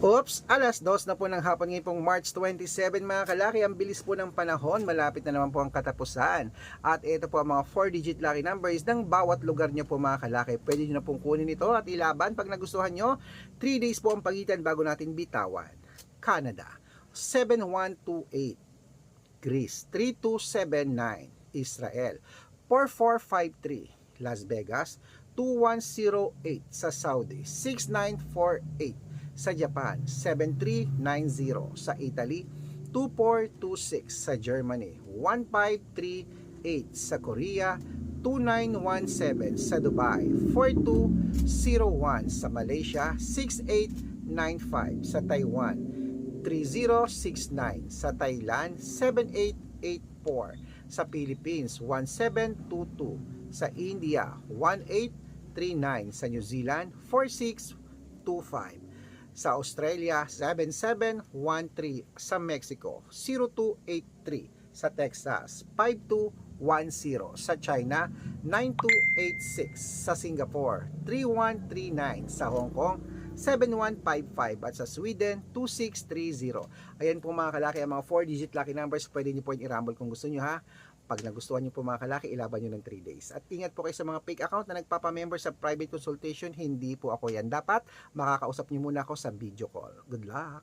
Oops, alas 2 na po ng hapon ngayon pong March 27 mga kalaki. Ang bilis po ng panahon, malapit na naman po ang katapusan. At ito po ang mga 4-digit lucky numbers ng bawat lugar nyo po mga kalaki. Pwede nyo na pong kunin ito at ilaban pag nagustuhan nyo. 3 days po ang pagitan bago natin bitawan. Canada, 7128. Greece, 3279. Israel, 4453. Las Vegas, 2108. Sa Saudi, 6948. Sa Japan, 7390. Sa Italy, 2426. Sa Germany, 1538. Sa Korea, 2917. Sa Dubai, 4201. Sa Malaysia, 6895. Sa Taiwan, 3069. Sa Thailand, 7884. Sa Philippines, 1722. Sa India, 1839. Sa New Zealand, 4625. Sa Australia, 7713. Sa Mexico, 0283. Sa Texas, 5210. Sa China, 9286. Sa Singapore, 3139. Sa Hong Kong, 7155. At sa Sweden, 2630. Ayan po mga kalaki, ang mga 4-digit lucky numbers. Pwede nyo po yung i-rumble kung gusto nyo ha. Pag nagustuhan nyo po mga kalaki, ilaban nyo ng 3 days. At ingat po kayo sa mga fake account na nagpapamember sa private consultation. Hindi po ako yan. Dapat makakausap nyo muna ako sa video call. Good luck!